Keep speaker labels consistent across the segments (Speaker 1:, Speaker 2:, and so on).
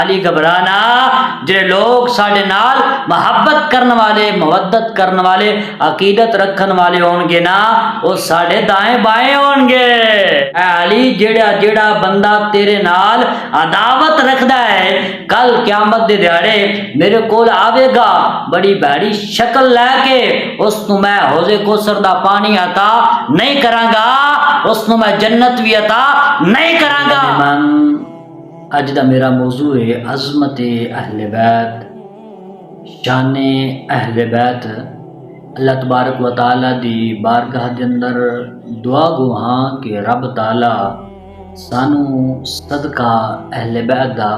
Speaker 1: علی گھبرانا جے لوگ ساڈے نال محبت کرن والے مودت کرن والے عقیدت رکھن والے ہون گے نا وہ ساڈے دائیں بائیں ہون گے۔ اے علی جیڑا بندہ تیرے نال عداوت رکھدا ہے کل قیامت دے دیہاڑے میرے کول آوے گا بڑی بھاری شکل لے کے، اس نو میں حوض کوثر دا پانی عطا نہیں کراں گا، اس نو میں جنت بھی عطا نہیں کراں گا۔ اج دا میرا موضوع ہے عظمت اہل بیت، شان اہل بیت۔ اللہ تبارک و تعالی دی بارگاہ دے اندر دعا گو ہاں کہ رب تعالی سانو صدقہ اہل بیت دا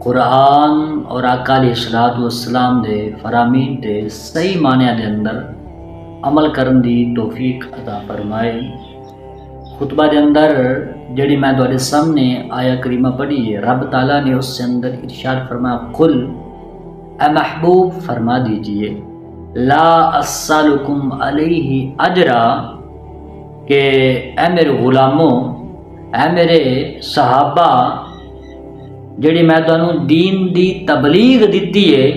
Speaker 1: قرآن اور آقا علیہ الصلوۃ والسلام دے فرامین تے صحیح معنی دے اندر عمل کرن دی توفیق عطا فرمائے۔ خطبہ دے اندر جڑی میں تواڈے سامنے آیا کریمہ پڑھی ہے، رب تعالیٰ نے اس سے اندر ارشاد فرمایا قل، اے محبوب فرما دیجئے لا اسالکم علیہ اجرا، کہ اے میرے غلاموں، اے میرے صحابہ، جڑی میں تانوں دین دی تبلیغ دتی ہے،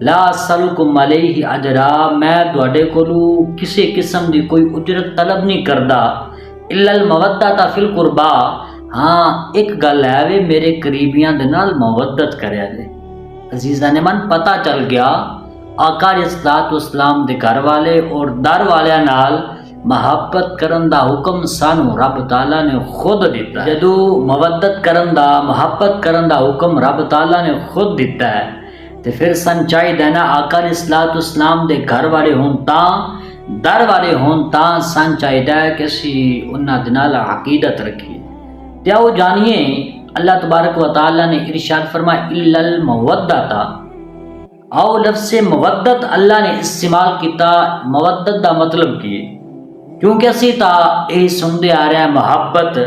Speaker 1: لا اسالکم علیہ اجرا، میں تواڈے کولوں کسی قسم دی کوئی اجرت طلب نہیں کردا، الا المودۃ فی القربا، ہاں ایک گل ہے وے میرے قریبیاں دے نال مودت کریا جے۔ عزیزان من پتہ چل گیا آقا علیہ الصلوۃ والسلام دے گھر والے اور در والیاں نال محبت کرن دا حکم سانو رب تعالیٰ نے خود دیتا ہے۔ جدو مودت کرن دا محبت کرن دا حکم رب تعالیٰ نے خود دیتا ہے تے پھر سن چاہیے نا آقا علیہ الصلوۃ والسلام دے گھر والے ہون تاں در والے ہون تاں سن چاہیے کہ اسی انہاں دے نال عقیدت رکھیے۔ تے آؤ جانیے اللہ تبارک و تعالیٰ نے ارشاد فرمایا الا المودۃ، آؤ لفظ مودت اللہ نے استعمال کیتا، مودت دا مطلب کی ہے کیونکہ اسی تا یہ سندے آ رہے ہیں محبت،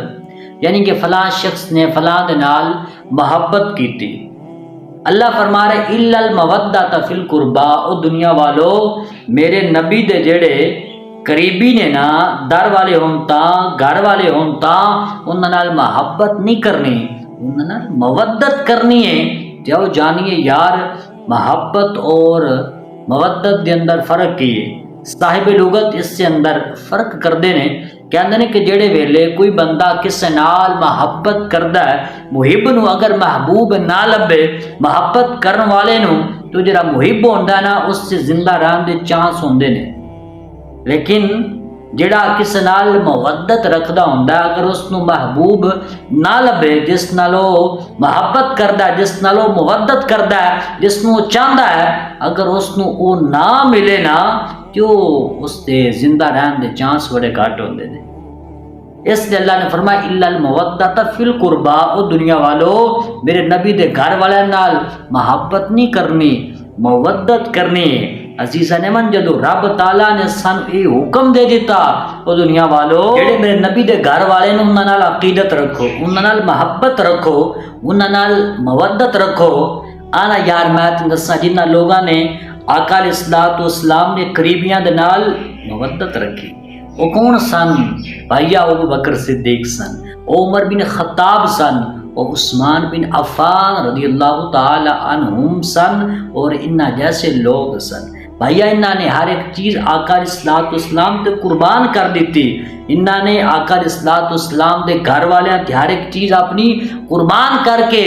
Speaker 1: یعنی کہ فلاں شخص نے فلاں دے نال محبت کیتی۔ اللہ فرما رہے الا المودۃ فی القربا، او دنیا والو میرے نبی دے جڑے قریبی نے نا در والے ہون تاں گھر والے ہون تاں انہاں نال محبت نہیں کرنی، انہاں نال مودت کرنی ہے۔ جاؤ جانیے یار محبت اور مودت دے اندر فرق کی ہے۔ صاحب لغت اس سے اندر فرق کردے نے، کہندے نے کہ جڑے ویلے کوئی بندہ کسے نال محبت کردا ہے، محب نو اگر محبوب نہ لبے محبت کرن والے نو تو جڑا محب ہوندا ہے نا اس سے زندہ رہن دے چانس ہوندے نے، لیکن جڑا کسے نال مودت رکھدا ہوندا ہے اگر اس نو محبوب نہ لبے، جس نالو محبت کردا ہے، جس نالو مودت کردا ہے، جس نو چاہندا ہے، اگر اس نو او نہ ملے نا تو اس دے زندہ رہن دے چانس بڑے گھٹ ہوندے نے۔ اس لیے اللہ نے فرمایا الا المودۃ فی القربا، او دنیا والو میرے نبی دے گھر والے نال محبت نہیں کرنی، مودت کرنی ہے۔ عزیزان من جدو رب تعالیٰ نے سان یہ حکم دے دیتا او دنیا والو جڑے میرے نبی دے گھر والے نے انہاں نال عقیدت رکھو، انہاں نال محبت رکھو، انہاں نال مودت رکھو۔ آنا یار میں تم دساں جنہاں لوگاں نے آقا علیہ الصلوۃ والسلام نے قریبیاں دے نال مودت رکھی، وہ کون سن؟ بھائیا ابو بکر صدیق سن، عمر بن خطاب سن، اور عثمان بن عفان رضی اللہ تعالی عنہم سن، اور انہاں جیسے لوگ سن۔ بھائیا انہاں نے ہر ایک چیز آقا علیہ الصلوۃ والسلام تے قربان کر دیتی، انہاں نے آقا علیہ الصلوۃ والسلام دے گھر والے تے ہر ایک چیز اپنی قربان کر کے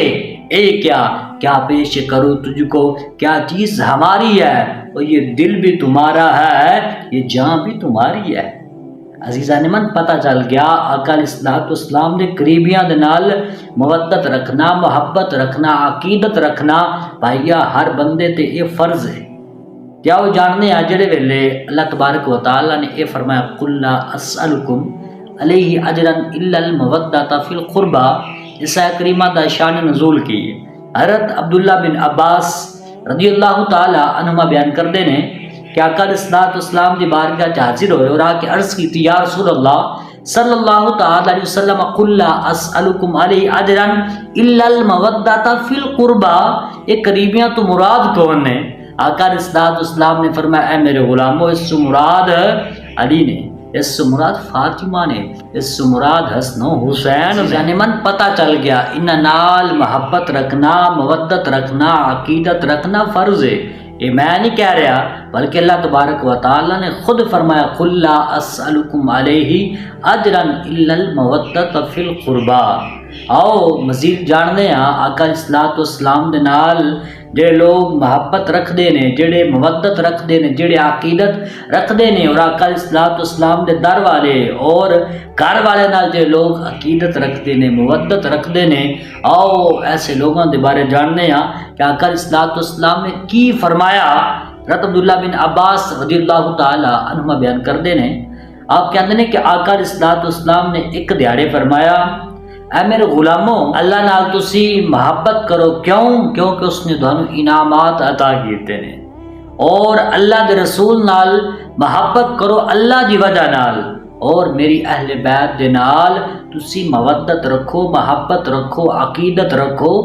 Speaker 1: اے کیا پیش کروں تجھ کو، کیا چیز ہماری ہے، اور یہ دل بھی تمہارا ہے، یہ جان بھی تمہاری ہے۔ عزیزان من پتہ چل گیا آقا علیہ الصلوۃ والسلام دے قریبیاں دے نال مودت رکھنا، محبت رکھنا، عقیدت رکھنا بھائیا ہر بندے تے یہ فرض ہے۔ کیا وہ جاننے ہیں جڑے ویلے اللہ تبارک و تعالیٰ نے یہ فرمایا قل لا اسألکم علیہ اجرا الا المودۃ فی القربا، اس آیت کریمہ دا شان نزول کی ہے۔ حضرت عبداللہ بن عباس رضی اللہ تعالی عنہما بیان کردے نے کہ آقا علیہ الصلوۃ والسلام دی بارگاہ چ حاضر ہوئے اور آ کے عرض کی تھی یا رسول اللہ صلی اللہ تعالی علیہ وسلم قل لا اسألکم علیہ اجرا الا المودۃ فی القربا، یہ قریبیاں تو مراد کون نے؟ آقا علیہ الصلوۃ والسلام نے فرمایا اے میرے غلاموں اس سے مراد علی نے، اس سے مراد فاطمہ نے، اس سے مراد حسن و حسین یعنی من پتہ چل گیا ان نال محبت رکھنا، مودت رکھنا، عقیدت رکھنا فرض ہے۔ یہ میں نہیں کہہ رہا بلکہ اللہ تبارک و تعالیٰ نے خود فرمایا قُل لا اسألکم علیہ اجرا الا المودۃ فی القربا۔ آؤ مزید جاننے ہیں آقا الصلوۃ والسلام دے نال جڑے لوگ محبت رکھتے ہیں، جڑے مودت رکھتے ہیں، جڑے عقیدت رکھتے ہیں، اور آقا الصلوۃ والسلام دے در والے اور گھر والے نال جڑے لوگ عقیدت رکھتے ہیں، مودت رکھتے ہیں، آؤ ایسے لوگوں دے بارے جاننے ہیں کہ آقا الصلوۃ والسلام نے کی فرمایا۔ حضرت عبداللہ بن عباس رضی اللہ تعالی عنہما بیان کرتے ہیں، آپ کہتے ہیں کہ آقا الصلوۃ والسلام نے ایک دیہڑے فرمایا اے میرے غلاموں اللہ نال تسی محبت کرو، کیونکہ اس نے تانوں انعامات عطا کیتے نے، اور اللہ دے رسول نال محبت کرو اللہ دی وجہ نال، اور میری اہل بیت دے نال تسی مودت رکھو، محبت رکھو، عقیدت رکھو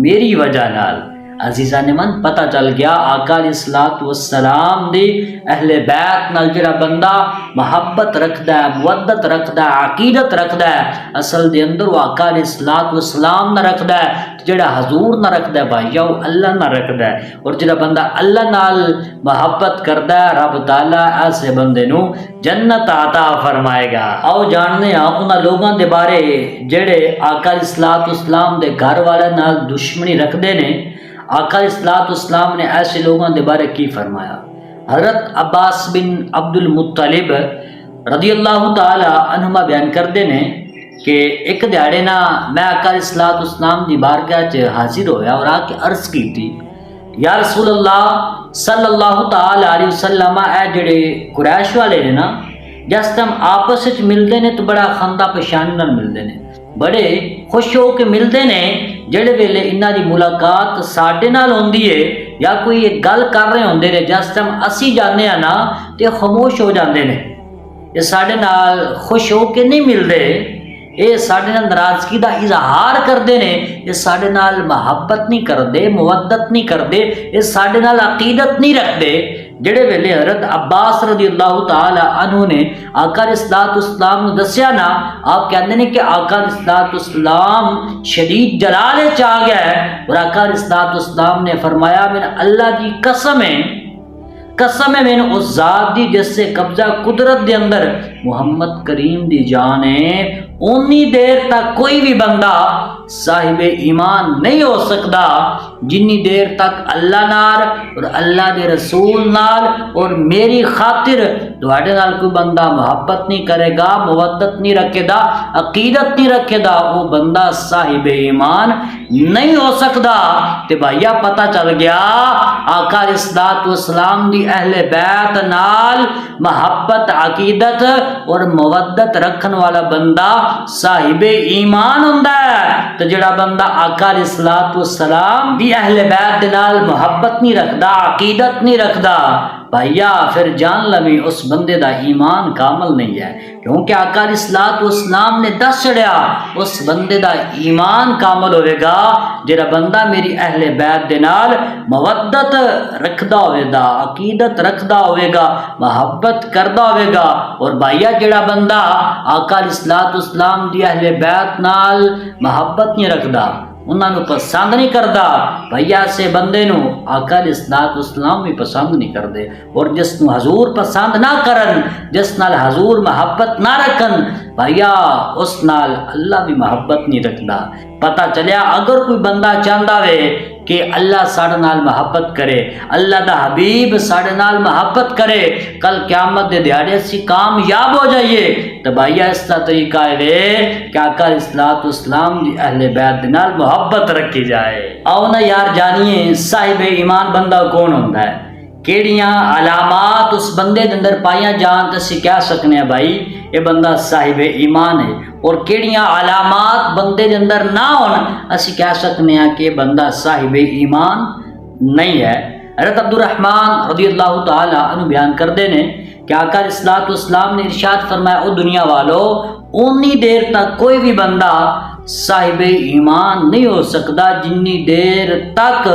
Speaker 1: میری وجہ نال۔ عزیزان من پتہ چل گیا آقا علیہ الصلوۃ والسلام دی اہل بیت نال جڑا بندہ محبت رکھدا ہے، مودت رکھدا ہے، عقیدت رکھدا ہے، اصل دے اندر وہ آقا علیہ الصلوۃ والسلام نہ رکھدا ہے، جڑا حضور نہ رکھدا ہے بھائی وہ اللہ نہ رکھدا ہے، اور جڑا بندہ اللہ نال محبت کردا ہے رب تعالیٰ ایسے بندے نو جنت عطا فرمائے گا۔ آؤ جاننے ہاں انہاں لوگاں دے بارے جڑے آقا علیہ الصلوۃ والسلام دے گھر والے نال دشمنی رکھدے نے۔ آقا علیہ الصلوۃ والسلام نے ایسے لوگوں کے بارے کی فرمایا۔ حضرت عباس بن عبد المطلب رضی اللہ تعالی عنہما بیان کرتے ہیں کہ ایک دیہڑے نا میں آقا علیہ الصلوۃ والسلام دی بارگاہ چ حاضر ہویا اور آ کے عرض کی تھی یا رسول اللہ صلی اللہ تعالی علیہ وسلم، اے جڑے قریش والے نے نا جس ٹائم آپس وچ ملتے ہیں تو بڑا خندہ پیشانی نال ملتے ہیں، بڑے خوش ہو کے ملتے ہیں، جڑے ویلے انہاں دی ملاقات ساڈے نال ہوندی ہے یا کوئی ایک گل کر رہے ہوندے نے جس ٹائم اسی جانے ہاں نا تے خاموش ہو جاندے نے، یہ ساڈے نال خوش ہو کے نہیں ملدے، یہ ساڈے نال ناراضگی دا اظہار کردے نے، یہ ساڈے نال محبت نہیں کردے، مودت نہیں کردے، یہ ساڈے نال عقیدت نہیں رکھدے۔ جڑے ویلے حضرت عباس رضی اللہ تعالی عنہ نے آقا علیہ الصلوۃ والسلام نے دسیا نا، آپ کہتے ہیں کہ آقا علیہ الصلوۃ والسلام شدید جلال چ آ گیا ہے، اور آقا علیہ الصلوۃ والسلام نے فرمایا میں اللہ دی قسم ہے میں نے اس ذات دی جس سے قبضہ قدرت دے اندر محمد کریم دی جان ہے، اونی دیر تک کوئی بھی بندہ صاحب ایمان نہیں ہو سکتا جنی دیر تک اللہ نال اور اللہ دے رسول نال اور میری خاطر تواڈے نال کوئی بندہ محبت نہیں کرے گا، مودت نہیں رکھے گا، عقیدت نہیں رکھے گا، وہ بندہ صاحب ایمان نہیں ہو سکتا۔ تے بھائیا پتہ چل گیا آقا علیہ الصلوۃ والسلام دی اہل بیت نال محبت، عقیدت اور مودت رکھن والا بندہ صاحب ایمان ہوندا ہے، تو جڑا بندہ آقا علیہ الصلوۃ والسلام دی اہل بیت نال محبت نہیں رکھدا، عقیدت نہیں رکھدا بھائیا پھر جان لوی اس بندے دا ایمان کامل نہیں ہے، کیونکہ آقا علیہ الصلوۃ والسلام نے دس چڑیا اس بندے دا ایمان کامل ہوئے گا جڑا بندہ میری اہل بیت دے نال مودت رکھدا ہوئے گا، عقیدت رکھدا ہوئے گا، محبت کردا ہوئے گا، اور بھائیا جڑا بندہ آقا علیہ الصلوۃ والسلام دی اہل بیت نال محبت نہیں رکھدا، انہاں نو پسند نہیں کردا بھائیا ایسے بندے نو آقا علیہ الصلوۃ والسلام بھی پسند نہیں کردے، اور جس نو حضور پسند نہ کرن، جس نال حضور محبت نہ رکھن بھائیا اس نال اللہ بھی محبت نہیں رکھدا۔ پتہ چلیا اگر کوئی بندہ چاہندا وے کہ اللہ ساڈے نال محبت کرے، اللہ دا حبیب ساڈے نال محبت کرے، کل قیامت دے دیہاڑے اسی کامیاب ہو جائیے، تو بھائیا اس کا طریقہ ہے کہ آقا علیہ الصلوۃ والسلام دی اہل بیت دے نال محبت رکھی جائے۔ آؤ نا یار جانیے صاحب ایمان بندہ کون ہوندا ہے، کیڑیاں علامات اس بندے دے اندر پائیاں جان تے اسی کہہ سکنے ہیں بھائی یہ بندہ صاحب ایمان ہے، اور کیڑیاں علامات بندے دے اندر نہ ہون اسی کہہ سکنے ہیں کہ بندہ صاحب ایمان نہیں ہے۔ حضرت عبد الرحمن رضی اللہ تعالی عنہ بیان کردے نے کہ آقا علیہ الصلوۃ والسلام نے ارشاد فرمایا او دنیا والو اونی دیر تک کوئی بھی بندہ صاحب ایمان نہیں ہو سکتا جنی دیر تک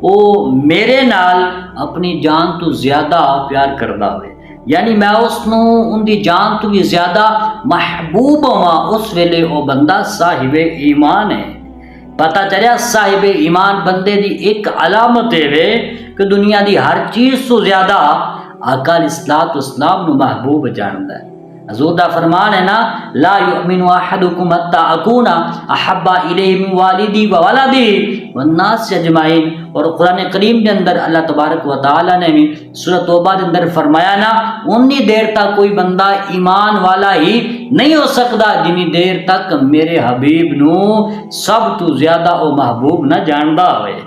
Speaker 1: وہ میرے نال اپنی جان تو زیادہ پیار کردا ہوئے، یعنی میں اس نو ان دی جان تو بھی زیادہ محبوب ہوا، اس ویلے او بندہ صاحب ایمان ہے۔ پتہ چلیا صاحب ایمان بندے دی ایک علامت ہے کہ دنیا دی ہر چیز تو زیادہ آقا علیہ الصلوۃ والسلام نو محبوب جاندا ہے۔ حضور دا فرمان ہے نا، لا یؤمن احدکم حتی اکون احب الیہ من والدی و ولدی والناس اجمعین۔ اور قرآن کریم کے اندر اللہ تبارک و تعالی نے بھی سورۃ توبہ کے اندر فرمایا نا، انی دیر تک کوئی بندہ ایمان والا ہی نہیں ہو سکتا جنی دیر تک میرے حبیب نو سب تو زیادہ او محبوب نہ جاندا ہوئے،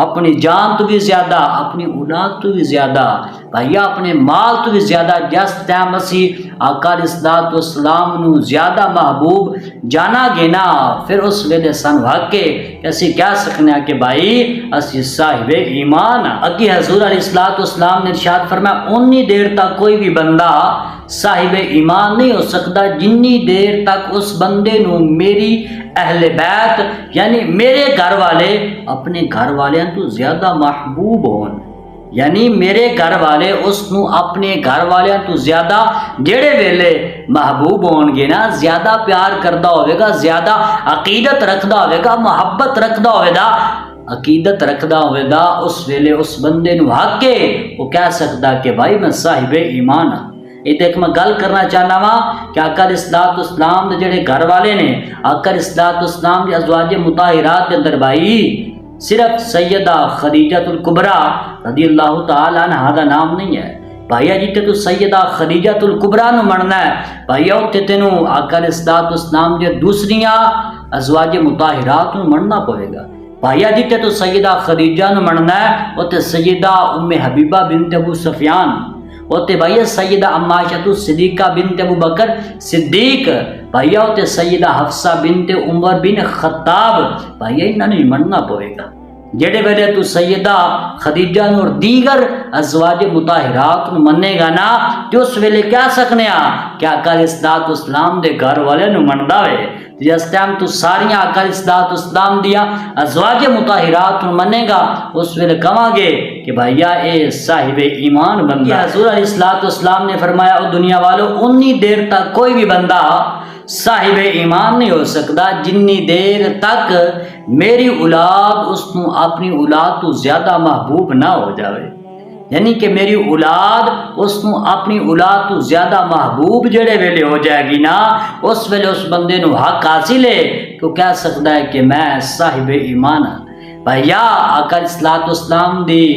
Speaker 1: اپنی جان تو بھی زیادہ، اپنی اولاد تو بھی زیادہ، بھائیا اپنے مال تو بھی زیادہ۔ جس ٹائم اسی آقا علیہ الصلوۃ والسلام نو زیادہ محبوب جانا گے نا، پھر اس ویلے سن واقع اسی کہہ سکنے کہ بھائی اسی صاحب ایمان۔ اگے حضور علیہ الصلوۃ والسلام نے ارشاد فرمایا، انی دیر تک کوئی بھی بندہ صاحب ایمان نہیں ہو سکتا جنی دیر تک اس بندے نو میری اہل بیت یعنی میرے گھر والے اپنے گھر والیاں تو زیادہ محبوب ہون، یعنی میرے گھر والے اس نو اپنے گھر والیاں تو زیادہ جڑے ویلے محبوب ہون گے نا، زیادہ پیار کردا ہوئے گا، زیادہ عقیدت رکھدا ہوئے گا، محبت رکھدا ہوئے گا، عقیدت رکھدا ہوئے گا، اس ویلے اس بندے نو حق کے وہ کہہ سکتا کہ بھائی میں صاحب ایمان ہاں۔ یہ ایک میں گل کرنا چاہنا وا کہ آقا علیہ الصلوۃ والسلام دے جڑے گھر والے نے، آقا علیہ الصلوۃ والسلام دی ازواج مطہرات دے اندر بھائی صرف سیدہ خدیجہ الکبریٰ رضی اللہ تعالی عنہا دا نام نہیں ہے۔ بھائیا جیتے تو سیدہ خدیجہ الکبریٰ نو مننا ہے، بھائیا اتنے تینوں آقا علیہ الصلوۃ والسلام دے دوسریاں ازواج مطہرات نو مننا پڑے گا۔ بھائیا جیتے تو سیدہ خدیجہ نو مننا ہے، اتنے سیدہ ام حبیبہ بنت ابو سفیان، ہوتے بھائی سیدہ عائشہ صدیقہ بنت ابو بکر صدیق، بھائی ہوتے سیدہ حفصہ بنت عمر بن خطاب، بھائی انہوں نے مننا پوے گا۔ جڑے ویلے تو سیدہ خدیجہ اور دیگر ازواج مطہرات مننے گا نا، جو اس ویلے کہہ سکنے کہ آقا علیہ الصلوۃ والسلام دے گھر والے نو مندا ہوئے۔ جس ٹائم تو ساریاں آقا علیہ الصلوۃ والسلام دیا ازواج مطہرات منے گا، اس ویلے کہاں گے کہ بھائیا اے صاحب ایمان بندہ۔ حضور علیہ الصلوۃ والسلام نے فرمایا، او دنیا والو انی دیر تک کوئی بھی بندہ صاحب ایمان نہیں ہو سکتا جنی دیر تک میری اولاد اس نو اپنی اولاد تو زیادہ محبوب نہ ہو جاوے، یعنی کہ میری اولاد اس نو اپنی اولاد تو زیادہ محبوب جڑے ویلے ہو جائے گی نا، اس ویلے اس بندے نو حق حاصل ہے کہ کہہ سکتا ہے کہ میں صاحب ایمان ہاں۔ بھائیا آقا علیہ الصلوۃ والسلام دی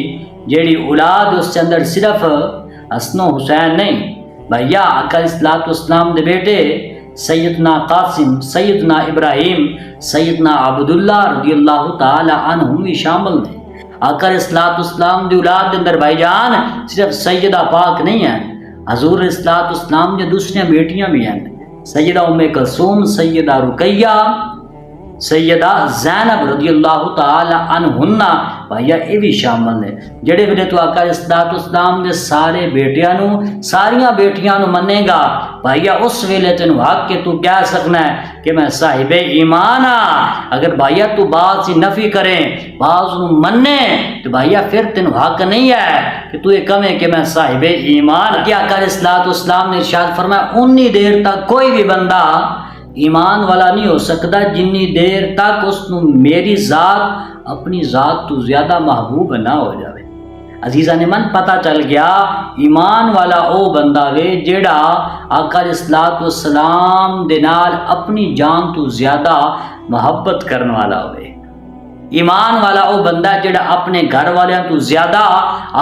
Speaker 1: جیڑی اولاد اس کے اندر صرف حسن و حسین نہیں، بھائیا آقا علیہ الصلوۃ والسلام دے بیٹے سیدنا قاسم، سیدنا ابراہیم، سیدنا عبداللہ رضی اللہ تعالی عنہم بھی شامل ہیں۔ آقا علیہ الصلوۃ والسلام دی اولاد اندر بھائی جان صرف سیدہ پاک نہیں ہیں، حضور علیہ الصلوۃ والسلام دی دوسریاں بیٹیاں بھی ہیں، سیدہ ام کلثوم، سیدہ رقیہ، سیدہ زینب رضی اللہ تعالی عنہن، بھائیا یہ بھی شامل ہے۔ جڑے ویلے تو آقا علیہ الصلوۃ والسلام دے سارے بیٹیاں نو، ساریاں بیٹیاں نو منے گا، بھائیا اس ویلے تینوں حق کہ تو کہہ سکنا ہے کہ میں صاحب ایمان ہاں۔ اگر بھائیا تو بعض سی نفی کریں، بعض نو منے، تو بھائیا پھر تینوں حق نہیں ہے کہ تو یہ کہے کہ میں صاحب ایمان ہاں۔ کہ آقا علیہ الصلوۃ والسلام نے ارشاد فرمایا، انی دیر تک کوئی بھی بندہ ایمان والا نہیں ہو سکتا جنی دیر تک اس نو میری ذات اپنی ذات تو زیادہ محبوب نہ ہو جاوے۔ عزیزان من پتہ چل گیا ایمان والا او بندہ وے جیڑا آقا علیہ الصلوۃ والسلام دے نال اپنی جان تو زیادہ محبت کرنے والا ہوئے۔ ایمان والا او بندہ جڑا اپنے گھر والیاں تو زیادہ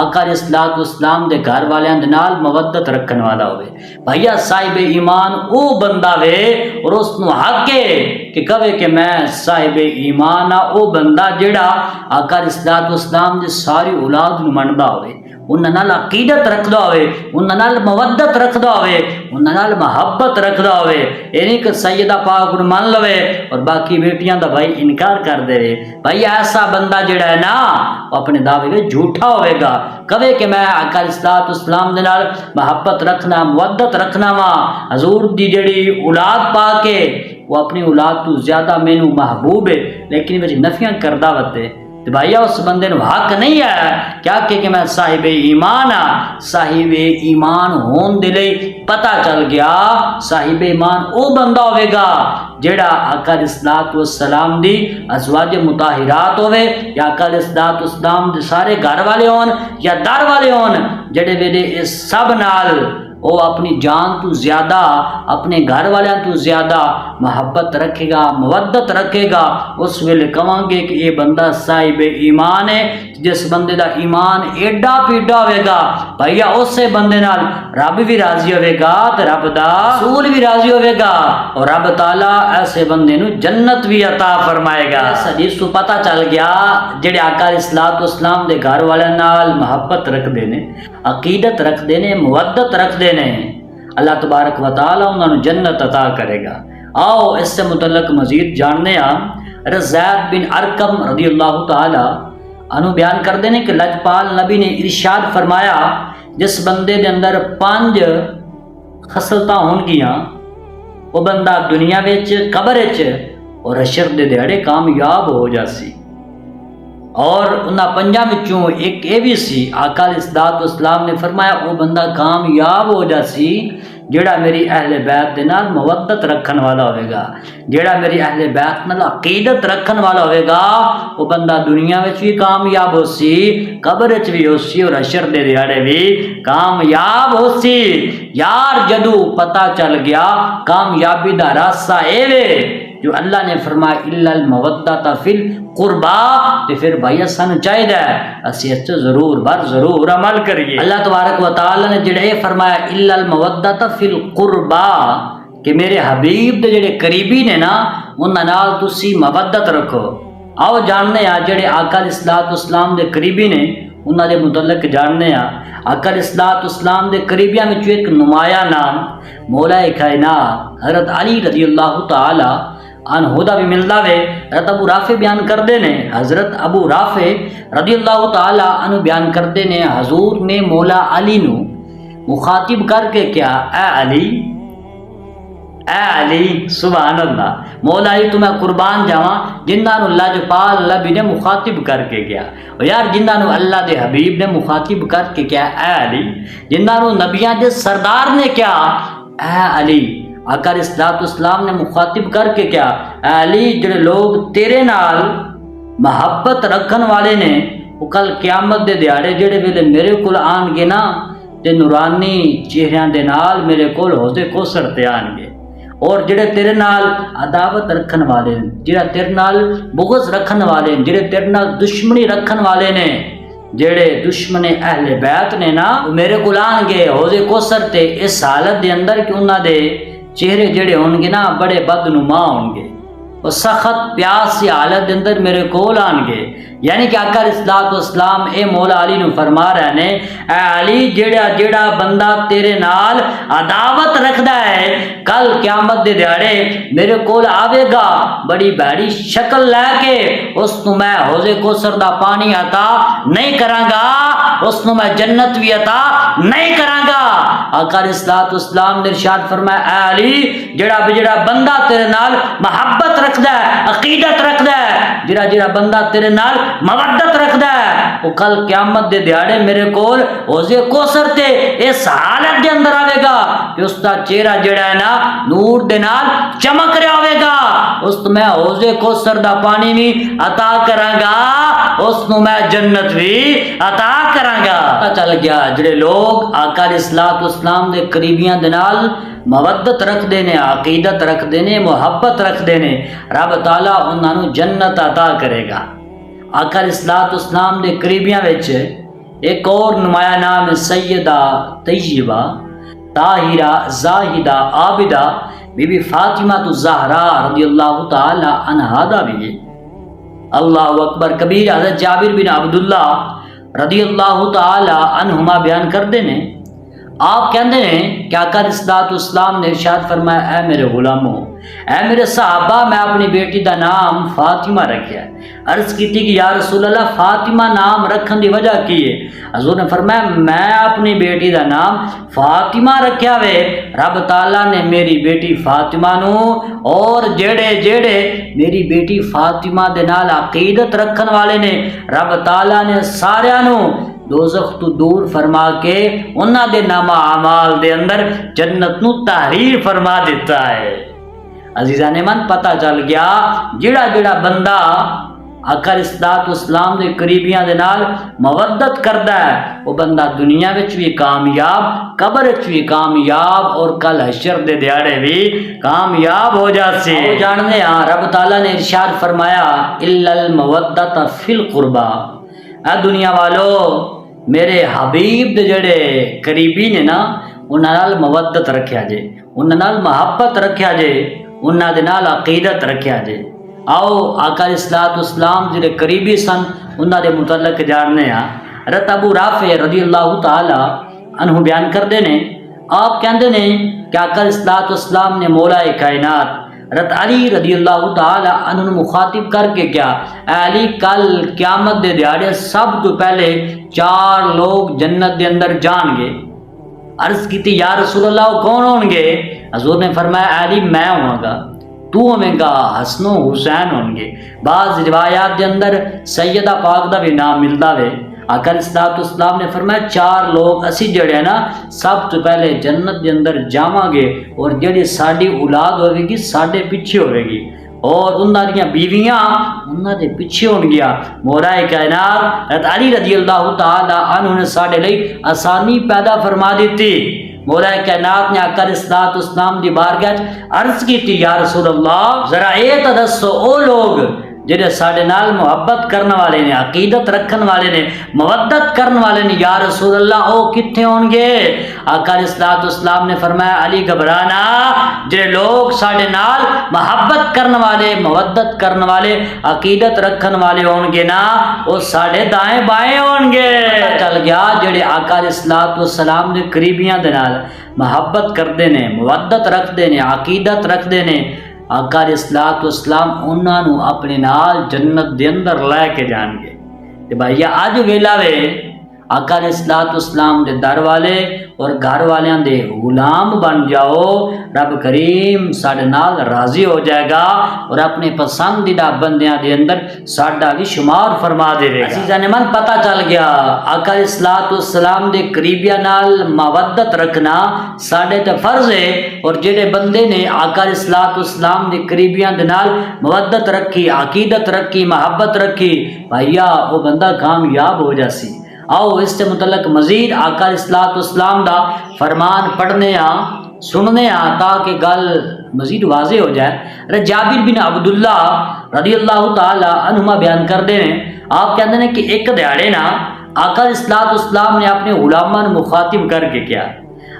Speaker 1: آقا علیہ الصلوۃ والسلام دے گھر والیاں دے نال مودت رکھن والا ہوئے۔ بھائیا صاحب ایمان او بندہ وے اور اس نو حق ہے کہ کہے کہ میں صاحب ایمان ہاں، او بندہ جڑا آقا علیہ الصلوۃ والسلام دے ساری اولاد نو مندا ہوئے، انہاں نال عقیدت رکھدا ہوئے، انہاں نال مودت رکھدا ہوئے، انہاں نال محبت رکھدا ہوئے، یعنی کہ سیدہ پاک نو من لوے اور باقی بیٹیاں دا بھائی انکار کر دے۔ بھائی ایسا بندہ جڑا ہے نا وہ اپنے دعوے میں جھوٹا ہوئے گا، کہے کہ میں آقا علیہ الصلوۃ والسلام دے نال محبت رکھنا، مودت رکھنا وا، حضور دی جڑی اولاد پا کے وہ اپنی اولاد تو زیادہ مینوں محبوب ہے، لیکن وچ نفیاں کردا وتے، تو بھائیا اس بندے نو حق نہیں ہے کیا کہ میں صاحب ایمان ہاں. صاحب ایمان ہون دے لئی پتہ چل گیا صاحب ایمان او بندہ ہوئے گا جیڑا آقا علیہ الصلوۃ والسلام دی ازواج مطہرات ہوئے یا آقا علیہ الصلوۃ والسلام دے سارے گھر والے ہون یا در والے ہون جڑے ویلے اس سب نال وہ اپنی جان تو زیادہ اپنے گھر والیاں تو زیادہ محبت رکھے گا مودت رکھے گا. اس ویلے کہاں گے کہ یہ بندہ صاحب ایمان ہے. جس بندے دا ایمان ایڈا پیڈا ہوئے گا بھائیا اسے بندے نال رب بھی راضی ہوئے گا تے رب دا رسول بھی راضی ہوئے گا اور رب تعالی ایسے بندے نو جنت بھی عطا فرمائے گا. اس حدیث تو پتہ چل گیا جڑے آقا علیہ الصلوۃ والسلام دے گھر والے نال محبت رکھ دے نے عقیدت رکھ دے نے مودت رکھ دے نے اللہ تبارک و تعالی انہاں نو جنت عطا کرے گا. آؤ اس سے متعلق مزید جاننے ہاں. زید بن ارقم رضی اللہ تعالی عنہ بیان کر دینے کہ لجپال نبی نے ارشاد فرمایا جس بندے دے اندر 5 خصلتاں ہون گیاں وہ بندہ دنیا وچ قبر وچ اور حشر دے دیہڑے کامیاب ہو جاسی. اور انہاں 5 وچوں ایک یہ بھی سی آقا علیہ الصلوۃ والسلام نے فرمایا وہ بندہ کامیاب ہو جاسی جیڑا میری اہل بیت دے نال مودت رکھن والا ہوئے گا جیڑا میری اہل بیت نال عقیدت رکھن والا ہوئے گا وہ بندہ دنیا وچ بھی کامیاب ہو سی قبر وچ بھی ہو سی اور حشر دے دیہڑے بھی کامیاب ہو سی. یار جدو پتہ چل گیا کامیابی دا راستہ اے وے جو اللہ نے فرمایا الا المودۃ فی القربا تے پھر بھائی سانو چاہیے اسی اس ضرور ضرور عمل کریے. اللہ تبارک و تعالی نے جڑے فرمایا الا المودۃ فی القربا کہ میرے حبیب دے جڑے قریبی نے نا انہاں نال تسی مودت رکھو. آؤ جاننے آ جڑے آقا علیہ الصلوۃ والسلام دے قریبی نے انہاں دے متعلق جاننے آ. آقا علیہ الصلوۃ والسلام دے قریبیاں وچ ایک نمایاں نام مولا کائنات حضرت علی رضی اللہ تعالی عنہ دا بھی ملدا وے. حضرت ابو رافع بیان کردے نے حضرت ابو رافع رضی اللہ تعالی عنہ بیان کردے نے حضور نے مولا علی نو مخاطب کر کے کیا اے علی سبحان اللہ مولا علی تو میں قربان جاواں جنہاں نو اللہ جپال نبی نے مخاطب کر کے کیا اور یار جنہاں نو اللہ دے حبیب نے مخاطب کر کے کیا اے علی جنہاں نو نبیاں دے سردار نے کیا اے علی آقا علیہ الصلوۃ والسلام نے مخاطب کر کے کیا اے علی جڑے لوگ تیرے نال محبت رکھن والے نے وہ کل قیامت دے دیہڑے جڑے ویلے میرے کول آن گے نا تے نورانی چہریاں دے نال میرے کول حوض کوثر تے آن گے. اور جڑے تیرے نال عداوت رکھن والے جڑا تیرے نال بغض رکھن والے جڑے تیرے نال دشمنی رکھن والے نے جڑے دشمن اہل بیت نے نا میرے کول آن گے حوض کوثر تے اس حالت دے اندر کہ انہاں دے چہرے جڑے ہون گے نا بڑے بدنما ہون گے اور سخت پیاس کی حالت دے اندر میرے کول آن گے. یعنی کہ آقا علیہ الصلوۃ والسلام اے مولا علی نو فرما رہے نے اے علی جڑا بندہ تیرے نال عداوت رکھدا ہے کل قیامت دے دیہڑے میرے کول آوے گا بڑی بھڑی شکل لے کے اس نو میں حوض کوثر دا پانی عطا نہیں کراں گا اس نو میں جنت بھی عطا نہیں کراں گا. آقا علیہ الصلوۃ والسلام نے ارشاد فرمایا اے علی جڑا بندہ تیرے نال محبت رکھدا ہے عقیدت رکھدا ہے جڑا بندہ تیرے نال مودت رکھدا ہے وہ کل قیامت دے دیہڑے میرے کول حوض کوثر تے اس حالت دے اندر آوے گا کہ اس دا چہرہ جڑا ہے نا نور دے نال چمک رہا ہوے گا اس تو میں حوض کوثر دا پانی بھی عطا کراں گا اس نو میں جنت بھی عطا کراں گا. پتہ چل گیا جڑے لوگ آقا علیہ الصلوۃ والسلام دے قریبیاں دے نال مودت رکھ دینے عقیدت رکھ دینے محبت رکھ دینے رب تعالی انہاں نو جنت عطا کرے گا. آقا علیہ الصلوۃ والسلام دے قریبیاں وچ ایک اور نمایاں نام سیدہ طیبہ طاہرہ زاہدہ عابدہ بی بی فاطمہ الزہرا رضی اللہ تعالی عنہا دا بھی. اللہ اکبر کبیر. حضرت جابر بن عبداللہ رضی اللہ تعالی عنہما بیان کردے نے آپ کہندے ہیں کہ آقا علیہ الصلوۃ والسلام نے ارشاد فرمایا اے میرے غلاموں اے میرے صحابہ میں اپنی بیٹی دا نام فاطمہ رکھیا ہے۔ عرض کی تھی کہ یا رسول اللہ فاطمہ نام رکھن دی وجہ کی ہے؟ حضور نے فرمایا میں اپنی بیٹی دا نام فاطمہ رکھیا وے، رب تعالیٰ نے میری بیٹی فاطمہ نو اور جڑے جڑے میری بیٹی فاطمہ دے نال عقیدت رکھن والے نے رب تعالیٰ نے سارے نو دوزخ تو دور فرما کے انہاں دے نامہ اعمال دے اندر جنت نو تحریر فرما دیتا ہے۔ عزیزان من پتہ چل گیا جڑا جڑا بندہ آقا علیہ السلام دے قریبیاں دے نال مودت کردا ہے وہ بندہ دنیا وچ بھی کامیاب، قبر وچ بھی کامیاب اور کل حشر دے دیہڑے بھی کامیاب ہو جاسی۔ جاننے ہاں رب تعالیٰ نے ارشاد فرمایا الا المودۃ فی القربى، اے دنیا والو میرے حبیب دے جڑے قریبی نے نا انہاں نال مودت رکھیا جے، انہاں نال محبت رکھیا جے، انہاں دے نال عقیدت رکھیا جے۔ آؤ آقا علیہ السلام جڑے قریبی سن انہاں دے متعلق جاننے ہاں۔ حضرت ابو رافع رضی اللہ تعالی عنہ بیان کردے نے، آپ کہندے نے کہ آقا علیہ السلام نے مولا کائنات حضرت علی رضی اللہ تعالی عنہ مخاطب کر کے کیا، اے علی کل قیامت دے دیہڑے سب تو پہلے 4 لوگ جنت دے اندر جان گے۔ عرض کی تھی یا رسول اللہ کون ہوں گے؟ حضور نے فرمایا اے علی میں ہوں گا، تو ہویں گا، حسن و حسین ہوں گے۔ بعض روایات دے اندر سیدہ پاک دا بھی نام ملتا ہے۔ آقا علیہ السلام نے فرمایا 4 لوگ اسی جڑے نا سب تو پہلے جنت دے اندر جاواں گے اور جڑی ساڈی اولاد ہوے گی ساڈے پیچھے ہوے گی اور انہاں دیاں بیویاں انہاں دے پیچھے ہون گیا۔ مولا کائنات حضرت علی رضی اللہ تعالی عنہ نے ساڈے لئی آسانی پیدا فرما دیتی۔ مولا کائنات نے آقا علیہ السلام دی بارگاہ عرض کی تھی یا رسول اللہ ذرا اے تو دسو او لوگ جڑے ساڈے نال محبت کرن والے نے، عقیدت رکھن والے نے، مودت کرن والے نے، یا رسول اللہ او کتھے ہون گے؟ آقا علیہ السلام نے فرمایا علی گھبرانا، جڑے لوگ ساڈے نال محبت کرن والے، مودت کرن والے، عقیدت رکھن والے ہون گے نا او ساڈے دائیں بائیں ہون گے۔ چل گیا جڑے آقا علیہ السلام دے قریبیاں دے نال محبت کردے نے، مودت رکھدے نے، عقیدت رکھدے نے، آقا علیہ السلام انہاں نو اپنے نال جنت دے اندر لے کے جان گے۔ تے بھائی اج ویلا وے آقا علیہ السلام دے در والے اور گھر والیاں دے غلام بن جاؤ، رب کریم ساڈے نال راضی ہو جائے گا اور اپنے پسندیدہ بندیاں دے اندر ساڈا بھی شمار فرما دے گا۔ عزیزان من پتہ چل گیا آقا علیہ السلام دے قریبیاں نال مودت رکھنا ساڈے تے فرض ہے، اور جڑے بندے نے آقا علیہ السلام دے قریبیاں دے نال مودت رکھی، عقیدت رکھی، محبت رکھی، بھائیا وہ بندہ کامیاب ہو جاسی۔ آؤ اس سے متعلق مزید آقا علیہ السلام دا فرمان پڑھنے ہاں، سننے ہاں تاکہ گل مزید واضح ہو جائے۔ جابر بن عبداللہ رضی اللہ تعالی عنہما بیان کردے ہیں، آپ کہندے ہیں کہ ایک دیہڑے نا آقا علیہ السلام نے اپنے غلاماں نوں مخاطب کر کے کیا،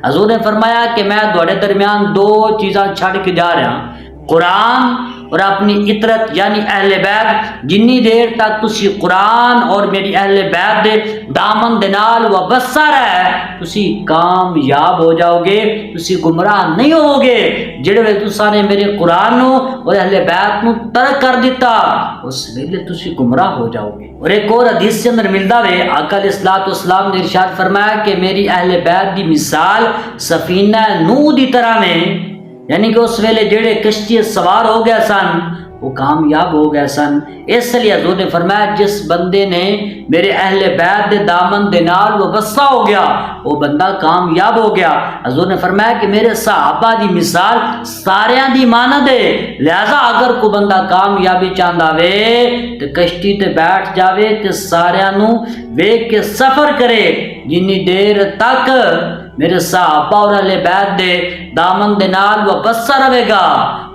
Speaker 1: حضور نے فرمایا کہ میں تواڈے درمیان 2 چیزاں چھڑ کے جا رہا ہوں، قرآن اور اپنی اطرت یعنی اہل بیت۔ جنی دیر تک تسی قرآن اور میری اہل بیت دے دامن دے نال وابستہ رہے تسی کامیاب ہو جاؤ گے، تسی گمراہ نہیں ہو گے۔ جڑے ویلے تساں نے میرے قرآن نو اور اہل بیت نو ترک کر دیتا اس ویلے تسی گمراہ ہو جاؤ گے۔ اور ایک اور حدیث کے اندر ملتا ہے آقا علیہ السلام نے ارشاد فرمایا کہ میری اہل بیت دی مثال سفینہ نوح دی طرح میں، یعنی کہ اس ویلے جڑے کشتی سوار ہو گئے سن وہ کامیاب ہو گئے سن۔ اس لیے حضور نے فرمایا جس بندے نے میرے اہل بیت دے دامن دے نال وابستہ ہو گیا وہ بندہ کامیاب ہو گیا۔ حضور نے فرمایا کہ میرے صحابہ دی مثال ساریاں دی مانند ہے، لہذا اگر کوئی بندہ کامیابی چاہندا وے تے کشتی تے بیٹھ جاوے تے ساریاں نوں ویکھ کے سفر کرے، جنی دیر تک میرے صحابہ اور اہل بیت دے دامن دے نال وابستہ رہے گا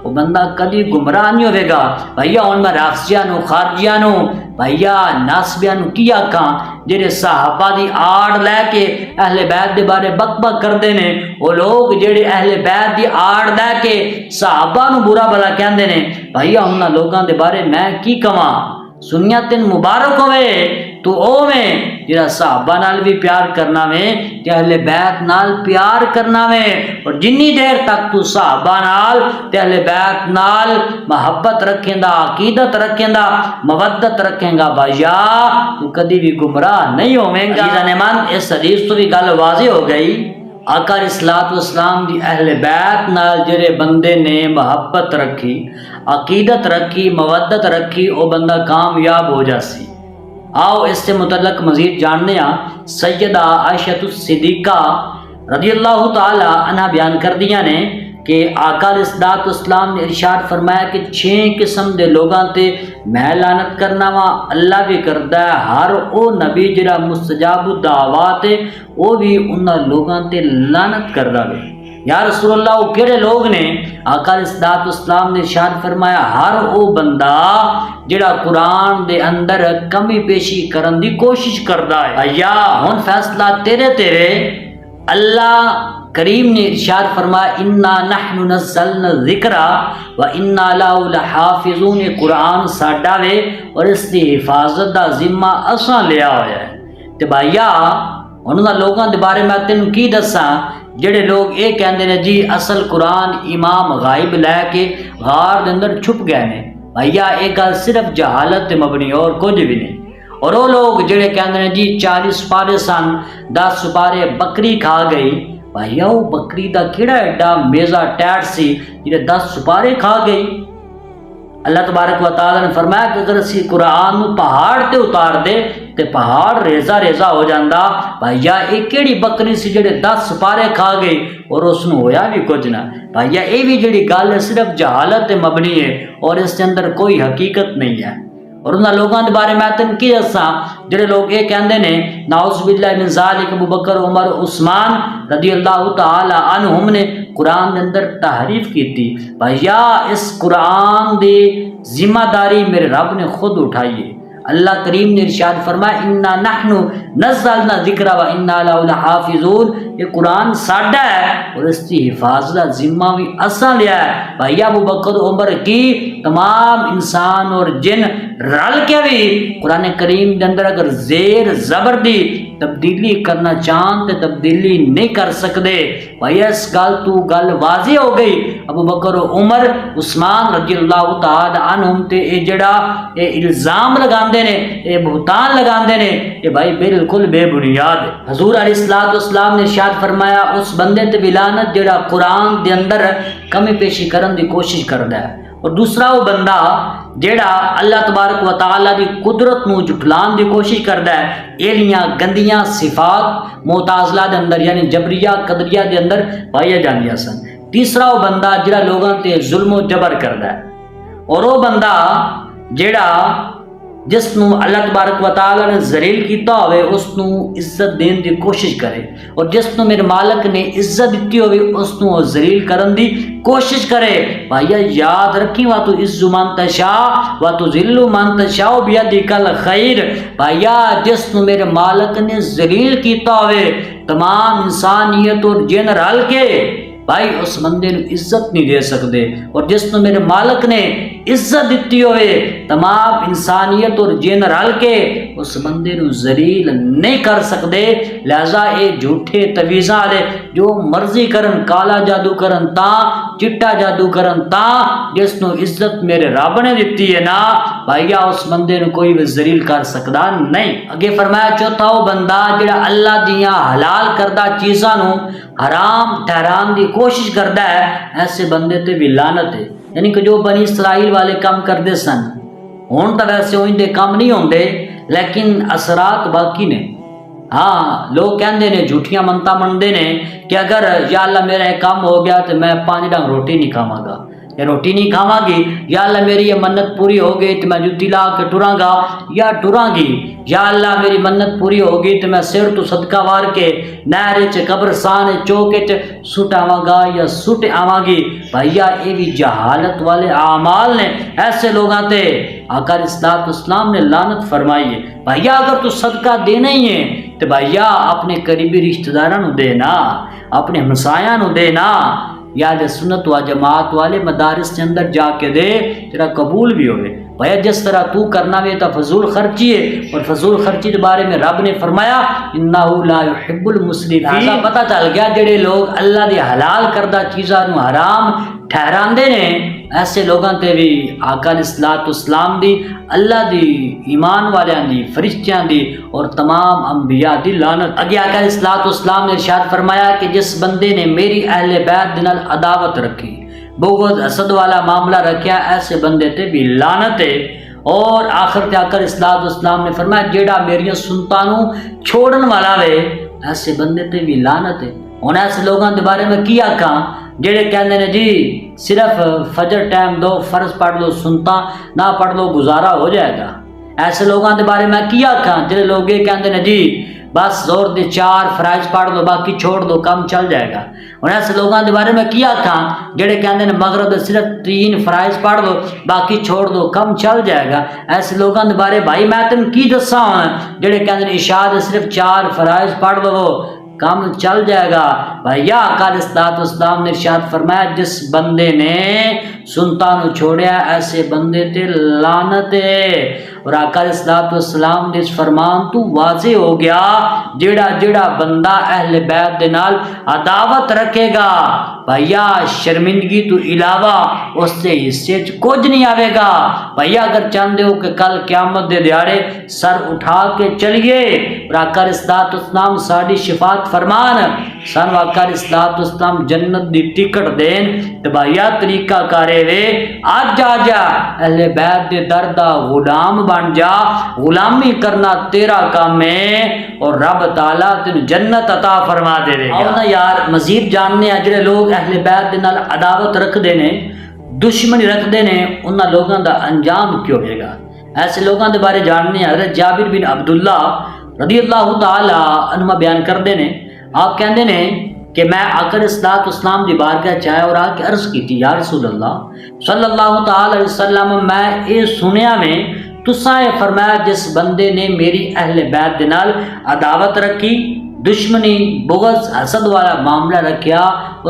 Speaker 1: وہ بندہ کدی گمراہ نہیں ہوئے گا۔ بھائیا ہن میں رافضیاں نو، خارجیاں نو، بھائیا ناسبیاں نو کی آکھاں جڑے صحابہ دی آڑ لے کے اہل بیت دے بارے بک بک کردے نے، وہ لوگ جڑے اہل بیت دی آڑ لے کے صحابہ نو برا بھلا کہندے نے، بھائیا انہاں لوگاں دے بارے میں کی کہاں؟ سنیتن مبارک ہوئے تو او میں جڑا صحابہ نال بھی پیار کرنا وے تے اہل بیت نال پیار کرنا وے، اور جنی دیر تک تو صحابہ نال تے اہل بیت نال محبت رکھیں دا، عقیدت رکھیں دا، مودت رکھیں گا بھائیا، تو کدی بھی گمراہ نہیں ہوویں گا۔ عزیزان من، اس حدیث تو بھی گل واضح ہو گئی، آقا علیہ الصلوۃ والسلام دی اہل بیت نال جڑے بندے نے محبت رکھی، عقیدت رکھی، مودت رکھی، او بندہ کامیاب ہو جاسی۔ آؤ اس سے متعلق مزید جاننے ہاں۔ سیدہ عائشہ الصدیقہ رضی اللہ تعالی عنہ بیان کر دیا نے کہ آقا علیہ الصلوۃ والسلام نے ارشاد فرمایا کہ 6 قسم دے لوگاں تے میں لعنت کرنا وا، اللہ بھی کردا ہے، ہر او نبی جڑا مستجاب الدعوات ہے وہ بھی انہاں لوگاں تے لعنت کردا ہے۔ یا رسول اللہ وہ کہڑے لوگ نے؟ آقا علیہ الصلوۃ والسلام نے ارشاد فرمایا ہر او بندہ جڑا قرآن دے اندر کمی پیشی کرن دی کوشش کردا ہے۔ یا ہن فیصلہ تیرے اللہ کریم نے ارشاد فرمایا انا نحن نزلنا الذکر و انا لہ لحافظون، قرآن ساڈا وے اور اس دی حفاظت دا ذمہ اساں لیا ہویا ہے۔ تے بھائیا انہاں لوگاں دے بارے میں تینوں کی دساں جڑے لوگ یہ کہندے نے جی اصل قرآن امام غائب لے کے غار دے اندر چھپ گئے نے، بھائیا ایک گل صرف جہالت تے مبنی اور کچھ بھی نہیں۔ اور وہ لوگ جڑے کہندے نے جی 40 سپارے سن، 10 سپارے بکری کھا گئی، بھائیا وہ بکری دا کیڑا ایڈا میزا ٹیٹ سی جڑے 10 سپارے کھا گئی؟ اللہ تبارک و تعالی نے فرمایا کہ اگر اسی قرآن نو پہاڑ تے اتار دے تے پہاڑ ریزا ریزا ہو جاندا۔ بھائیا ایک کیڑی بکری سی جڑے 10 سپارے کھا گئی اور اس نو ہویا بھی کچھ نہ۔ بھائیا اے بھی جڑی گل ہے صرف جہالت تے مبنی ہے اور اس کے اندر کوئی حقیقت نہیں ہے۔ اور انہاں لوگاں دے بارے میں تن کی دساں جڑے لوگ یہ کہندے نے نعوذ باللہ من ذالک ابو بکر، عمر، عثمان رضی اللہ تعالی عنہم نے قرآن دے اندر تحریف کیتی۔ بھائیا اس قرآن دی ذمہ داری میرے رب نے خود اٹھائی ہے۔ اللہ کریم نے ارشاد فرمایا انا نحن نزلنا الذکر و انا لہ لحافظون، یہ قرآن ساڈا ہے اور اس کی حفاظت کا ذمہ بھی اساں لیا ہے۔ بھائی ابو بکر عمر کی تمام انسان اور جن رل کے بھی قرآن کریم کے اندر اگر زیر زبر دی تبدیلی کرنا چاہن تو تبدیلی نہیں کر سکتے۔ بھائی اس گل تو گل واضح ہو گئی، ابو بکر عمر عثمان رضی اللہ تعالی عنہم تے اے جڑا اے الزام لگاندے نے، اے بہتان لگاندے نے، اے بھائی بالکل بے بنیاد ہے۔ حضور علیہ الصلوۃ والسلام نے ارشاد فرمایا اس بندے تے لعنت جڑا قرآن دے اندر کمی پیشی کرن دی کوشش کردا ہے، اور دوسرا وہ بندہ جیڑا اللہ تبارک و تعالی دی قدرت نو جھٹلان دی کوشش کردا ہے، ایلیاں گندیاں صفات معتزلہ دے اندر یعنی جبریہ قدریہ دے اندر پائی جاندیاں سن۔ تیسرا وہ بندہ جیڑا لوگاں تے ظلم و جبر کردا ہے، اور وہ بندہ جیڑا جس نو اللہ تبارک و تعالی نے ذلیل کیتا ہوئے اس نو عزت دین دی کوشش کرے، اور جس نو میرے مالک نے عزت دیتی ہوئے اس نو ذلیل کرن دی کوشش کرے۔ بھائیا یاد رکھی وا تو عز من تشاء و تو ذل من تشاء بیدک الخیر۔ بھائیا جس نو میرے مالک نے ذلیل کیتا ہوئے تمام انسانیت اور جن رل کے بھائی اس بندے نو عزت نہیں دے سکتے، اور جس نو میرے مالک نے عزت دیتی ہوئے تمام انسانیت اور جن رل کے اس بندے نو ذلیل نہیں کر سکتے۔ لہذا اے جھوٹے تویزاں والے جو مرضی کرن، کالا جادو کرن تاں، چٹا جادو کرن تاں، جس نو عزت میرے رب نے دیتی ہے نا بھائیا اس بندے نو کوئی بھی ذلیل کر سکدا نہیں۔ اگے فرمایا چوتھا وہ بندہ جڑا اللہ دیاں حلال کردہ چیزاں نو حرام ٹھہران دی کوشش کردا ہے، ایسے بندے تے بھی لعنت ہے۔ یعنی کہ جو بنی اسرائیل والے کام کردے سن ہون تو ویسے ہوئی دے کام نہیں ہوندے لیکن اثرات باقی نے۔ ہاں لوگ کہندے نے جھوٹیاں منتا مندے نے کہ اگر یا اللہ میرا یہ کام ہو گیا تو میں 5 ڈنگ روٹی نہیں کھاواں گا، یا روٹی نہیں کھاواں گی، یا اللہ میری یہ منت پوری ہو گئی تو میں جوتی لا کے ٹراں گا یا ٹراں گی، یا اللہ میری منت پوری ہو گئی تو میں سر تو صدقہ وار کے نہر چ قبرستان چوک چ سٹ آواں گا یا سٹ آواں گی۔ بھائیا یہ بھی جہالت والے اعمال نے، ایسے لوگاں تے آقا علیہ الصلوۃ والسلام نے لعنت فرمائی ہے۔ بھائیا اگر تو صدقہ دینا ہی ہے تو بھائیا اپنے قریبی رشتہ داراں نو دینا، اپنے ہمسایاں نو دینا، یا سنت و جماعت والے مدارس کے اندر جا کے دے، تیرا قبول بھی ہوئے۔ بھیا جس طرح تو کرنا بھی تو فضول خرچی ہے، اور فضول خرچی کے بارے میں رب نے فرمایا انہ لا يحب المسرفین۔ ایسا پتہ چل گیا جڑے لوگ اللہ دی حلال کردہ چیزاں نو حرام ٹھہراندے نے، ایسے لوگاں تے بھی آقا علیہ الصلوۃ والسلام دی، اللہ دی، ایمان والیاں دی، فرشتیاں دی اور تمام انبیاء دی لعنت۔ اگے آقا علیہ الصلوۃ والسلام نے ارشاد فرمایا کہ جس بندے نے میری اہل بیت دے نال عداوت رکھی، بغض حسد والا معاملہ رکھیا، ایسے بندے تے بھی لعنت ہے۔ اور آخر تے آقا علیہ الصلوۃ والسلام نے فرمایا جیڑا میریاں سنتاں نو چھوڑن والا وے، ایسے بندے تے بھی لعنت ہے۔ ہن ایسے لوگاں دے بارے میں کی آکھاں جڑے کہندے نے جی صرف فجر ٹائم دو فرض پڑھ لو، سنتا نہ پڑھ لو گزارا ہو جائے گا۔ ایسے لوگاں دے بارے میں کی آکھاں جڑے لوگ یہ کہندے نے جی بس زور دے 4 فرائض پڑھ لو باقی چھوڑ دو کم چل جائے گا۔ اور ایسے لوگاں دے بارے میں کی آکھاں جڑے کہندے نے مغرب دے صرف 3 فرائض پڑھ لو باقی چھوڑ دو کم چل جائے گا۔ ایسے لوگاں دے بارے بھائی میں تم کی دساں جڑے کہندے نے عشاء دے صرف 4 فرائض پڑھ لو کام چل جائے گا۔ بھیا آقا علیہ الصلوۃ والسلام نے ارشاد فرمایا جس بندے نے سنتا نو چھوڑیا ایسے بندے تے لعنت ہے۔ اور آقا علیہ الصلوۃ والسلام نے اس فرمان تو واضح ہو گیا جیڑا بندہ اہل بیت دے نال عداوت رکھے گا بھیا شرمندگی تو علاوہ اس سے حصے چ کچھ نہیں آئے گا۔ بھیا اگر چاہتے ہو کہ کل قیامت دے دیاڑے سر اٹھا کے چلیے اور آقا علیہ الصلوۃ والسلام ساری شفاعت فرمان سن آقا علیہ الصلوۃ والسلام جنت دی ٹکٹ دین تے بھیا طریقہ کارے وے آج جا اہل بیت دے در دا غلام بن جا، غلامی کرنا تیرا کام ہے اور رب تعالیٰ تین جنت عطا فرما دے گا۔ اور یار مزید جاننے ہیں جڑے لوگ اہل بیت دے نال عداوت رکھ دے نے، دشمنی رکھ دے نے، انہاں لوگاں دا انجام کیوں ہوئے گا؟ ایسے لوگاں دے بارے جاننے ہیں حضرت جابر بن عبداللہ رضی اللہ تعالی عنہ بیان کر دے نے، آپ کہندے نے کہ میں آقا علیہ الصلوۃ والسلام دی بارگاہ چاہے اور آ کے عرض کی تھی یا رسول اللہ صلی اللہ تعالی علیہ وسلم میں اے سنیا میں تساں اے فرمایا جس بندے نے میری اہل بیت دے نال عداوت رکھی، دشمنی، بغض، حسد والا معاملہ رکھیا،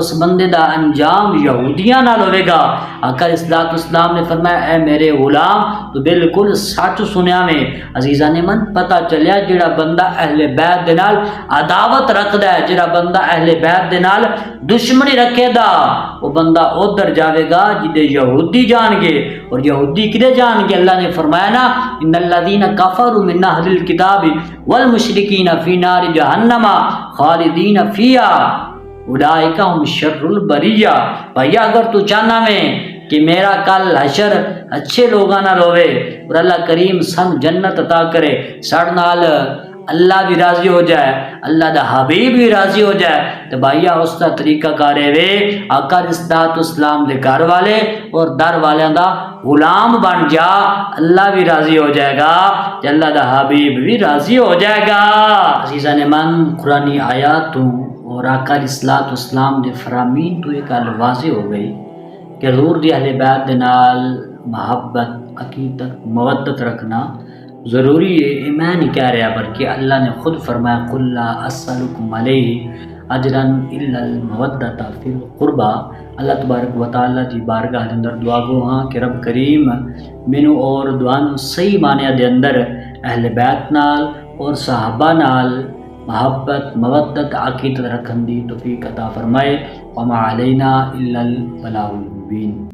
Speaker 1: اس بندے دا انجام یہودیاں نال ہوئے گا۔ آقا علیہ الصلوۃ والسلام نے فرمایا اے میرے غلام تو بالکل سچ سنیا میں عزیزان من پتہ چلیا جڑا بندہ اہل بیت دے نال عداوت رکھدا ہے، جڑا بندہ اہل بیت دے نال دشمنی رکھے دا وہ بندہ ادھر جاوے گا جدے یہودی جان گے، اور یہودی کدے جان گے؟ اللہ نے فرمایا نا ان الذین کفروا من اہل الکتاب والمشرکین فی نار جہنم خالدین فیہا اولئک هم شر البریہ۔ بھیا اگر تو چاہنا میں کہ میرا کل حشر اچھے لوگاں نہ روے اور اللہ کریم سن جنت عطا کرے، سڑ نال اللہ بھی راضی ہو جائے، اللہ دا حبیب بھی راضی ہو جائے، تو بھائیا اس کا طریقہ کارے وے آقا علیہ الصلوۃ والسلام دے گھر والے اور در والیاں دا غلام بن جا، اللہ بھی راضی ہو جائے گا تے اللہ دا حبیب بھی راضی ہو جائے گا۔ عزیزان من قرآنی آیاتوں اور آقا علیہ الصلوۃ والسلام دے فرامین تو ایک گل واضح ہو گئی کہ حضور دی اہل بیت دے نال محبت، عقیدت، مودت رکھنا ضروری ہے۔ یہ میں نہیں کہہ رہا بلکہ اللہ نے خود فرمایا قل لا اسألکم علیہ اجرا الا المودۃ فی القربى۔ اللہ تبارک و تعالیٰ دی بارگاہ دے اندر دعا گو ہاں کہ رب کریم مینوں اور دعانوں صحیح معنی دے اندر اہل بیت نال اور صحابہ نال محبت، مودت، عقیدت رکھن دی توفیق عطا فرمائے۔ وما علینا الا البلاغ المبین۔